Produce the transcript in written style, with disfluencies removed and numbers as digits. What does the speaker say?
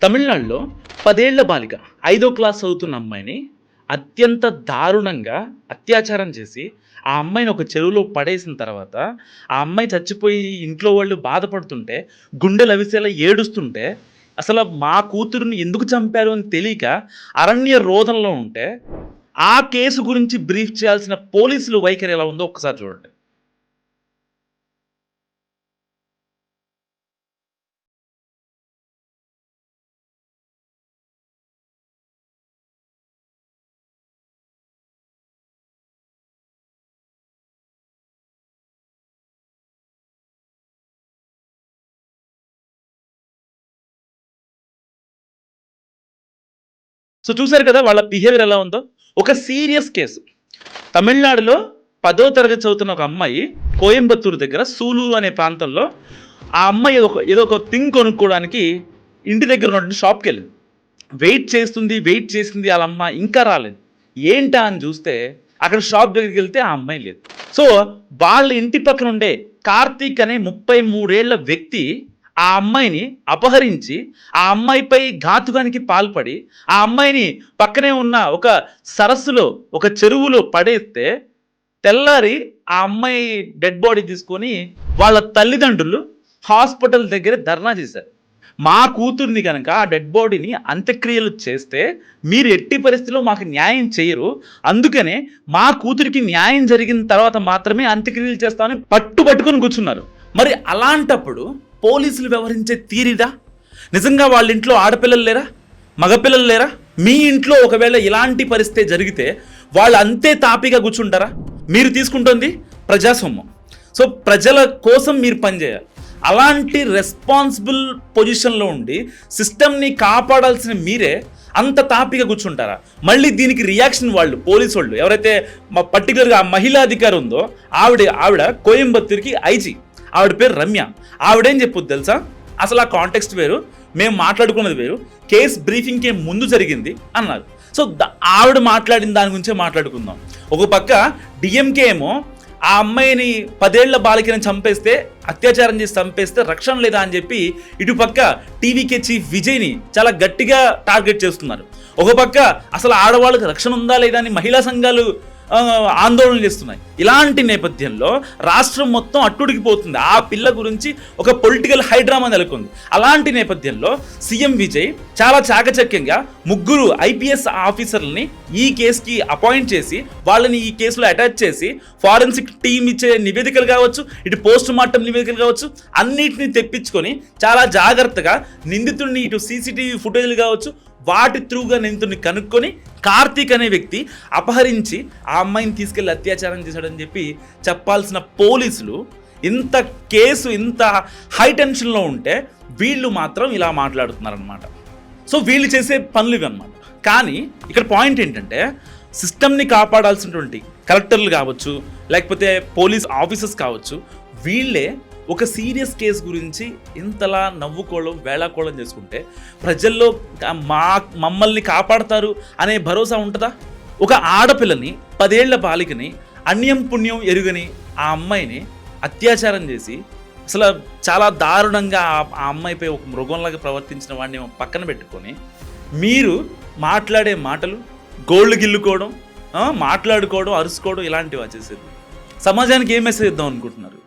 తమిళనాడులో 10 ఏళ్ల బాలిక 5వ క్లాస్ చదువుతున్న అమ్మాయిని అత్యంత దారుణంగా అత్యాచారం చేసి, ఆ అమ్మాయిని ఒక చెరువులో పడేసిన తర్వాత, ఆ అమ్మాయి చచ్చిపోయి ఇంట్లో వాళ్ళు బాధపడుతుంటే, గుండెలవిసేలా ఏడుస్తుంటే, అసలు మా కూతురిని ఎందుకు చంపారు అని తెలియక అరణ్య రోదనలో ఉంటే, ఆ కేసు గురించి బ్రీఫ్ చేయాల్సిన పోలీసులు వైఖరి ఎలా ఉందో ఒక్కసారి చూడండి. సో చూసారు కదా వాళ్ళ బిహేవియర్ ఎలా ఉందో. ఒక సీరియస్ కేసు. తమిళనాడులో 10వ తరగతి చదువుతున్న ఒక అమ్మాయి కోయంబత్తూరు దగ్గర సూలూరు అనే ప్రాంతంలో ఆ అమ్మాయి ఏదో ఒక థింగ్ కొనుక్కోవడానికి ఇంటి దగ్గర ఉన్నటువంటి షాప్కి వెళ్ళింది. వెయిట్ చేసింది వాళ్ళ అమ్మ ఇంకా రాలేదు. ఏంటా అని చూస్తే అక్కడ షాప్ దగ్గరికి వెళ్తే ఆ అమ్మాయి లేదు. సో వాళ్ళ ఇంటి పక్కన ఉండే కార్తీక్ అనే 33 ఏళ్ల వ్యక్తి ఆ అమ్మాయిని అపహరించి, ఆ అమ్మాయిపై ఘాతుకానికి పాల్పడి, ఆ అమ్మాయిని పక్కనే ఉన్న ఒక సరస్సులో, ఒక చెరువులో పడేస్తే, తెల్లారి ఆ అమ్మాయి డెడ్ బాడీ తీసుకొని వాళ్ళ తల్లిదండ్రులు హాస్పిటల్ దగ్గర ధర్నా చేశారు. మా కూతుర్ని కనుక ఆ డెడ్ బాడీని అంత్యక్రియలు చేస్తే మీరు ఎట్టి పరిస్థితిలో మాకు న్యాయం చేయరు, అందుకనే మా కూతురికి న్యాయం జరిగిన తర్వాత మాత్రమే అంత్యక్రియలు చేస్తామని పట్టుకొని కూర్చున్నారు. మరి అలాంటప్పుడు పోలీసులు వ్యవహరించే తీరిదా? నిజంగా వాళ్ళ ఇంట్లో ఆడపిల్లలు లేరా, మగపిల్లలు లేరా? మీ ఇంట్లో ఒకవేళ ఇలాంటి పరిస్థితి జరిగితే వాళ్ళు అంతే తాపిగా కూర్చుంటారా? మీరు తీసుకుంటుంది ప్రజాస్వామ్యం. సో ప్రజల కోసం మీరు పనిచేయాలి. అలాంటి రెస్పాన్సిబుల్ పొజిషన్లో ఉండి సిస్టమ్ని కాపాడాల్సిన మీరే అంత తాపిగా కూర్చుంటారా? మళ్ళీ దీనికి రియాక్షన్ వాళ్ళు పోలీసు వాళ్ళు ఎవరైతే పర్టికులర్గా ఆ మహిళా అధికారి ఉందో ఆవిడ కోయంబత్తూరుకి ఐజీ, ఆవిడ పేరు రమ్య. ఆవిడేం చెప్పుద్ది తెలుసా? అసలు ఆ కాంటెక్స్ట్ వేరు, మేము మాట్లాడుకున్నది వేరు, కేస్ బ్రీఫింగ్కే ముందు జరిగింది అన్నారు. సో ఆవిడ మాట్లాడిన దాని గురించే మాట్లాడుకుందాం. ఒక పక్క డిఎంకే ఏమో ఆ అమ్మాయిని 10 ఏళ్ల బాలికని చంపేస్తే, అత్యాచారం చేసి చంపేస్తే రక్షణ లేదా అని చెప్పి ఇటుపక్క టీవీకే చీఫ్ విజయ్ని చాలా గట్టిగా టార్గెట్ చేస్తున్నారు. ఒక పక్క అసలు ఆడవాళ్ళకి రక్షణ ఉందా లేదా అని మహిళా సంఘాలు ఆందోళన చేస్తున్నాయి. ఇలాంటి నేపథ్యంలో రాష్ట్రం మొత్తం అట్టుడికిపోతుంది. ఆ పిల్ల గురించి ఒక పొలిటికల్ హైడ్రామా నెలకొంది. అలాంటి నేపథ్యంలో సీఎం విజయ్ చాలా చాకచక్యంగా 3 ఐపీఎస్ ఆఫీసర్లని ఈ కేసుకి అపాయింట్ చేసి, వాళ్ళని ఈ కేసులో అటాచ్ చేసి, ఫారెన్సిక్ టీమ్ ఇచ్చే నివేదికలు కావచ్చు, ఇటు పోస్ట్ మార్టం నివేదికలు కావచ్చు, అన్నిటిని తెప్పించుకొని చాలా జాగ్రత్తగా నిందితుడిని, ఇటు సీసీటీవీ ఫుటేజ్లు కావచ్చు, వాటి త్రూగా నిందితుడిని కనుక్కొని కార్తీక్ అనే వ్యక్తి అపహరించి ఆ అమ్మాయిని తీసుకెళ్లి అత్యాచారం చేశాడని చెప్పి చెప్పాల్సిన పోలీసులు ఇంత కేసు ఇంత హై టెన్షన్లో ఉంటే వీళ్ళు మాత్రం ఇలా మాట్లాడుతున్నారనమాట. సో వీళ్ళు చేసే పనులు ఇవి అనమాట. కానీ ఇక్కడ పాయింట్ ఏంటంటే, సిస్టమ్ని కాపాడాల్సినటువంటి కలెక్టర్లు కావచ్చు, లేకపోతే పోలీస్ ఆఫీసర్స్ కావచ్చు, వీళ్ళే ఒక సీరియస్ కేసు గురించి ఇంతలా నవ్వుకోవడం, వేళాకోళం చేసుకుంటే ప్రజల్లో మమ్మల్ని కాపాడతారు అనే భరోసా ఉంటుందా? ఒక ఆడపిల్లని, 10 ఏళ్ల బాలికని, అన్యం పుణ్యం ఎరుగని ఆ అమ్మాయిని అత్యాచారం చేసి, అసలు చాలా దారుణంగా ఆ అమ్మాయిపై ఒక మృగంలాగా ప్రవర్తించిన వాడిని పక్కన పెట్టుకొని మీరు మాట్లాడే మాటలు, గోళ్ళు గిల్లుకోవడం, మాట్లాడుకోవడం, అరుసుకోవడం, ఇలాంటివి చేసేది. సమాజానికి ఏం మెసేజ్ ఇద్దాం అనుకుంటున్నారు?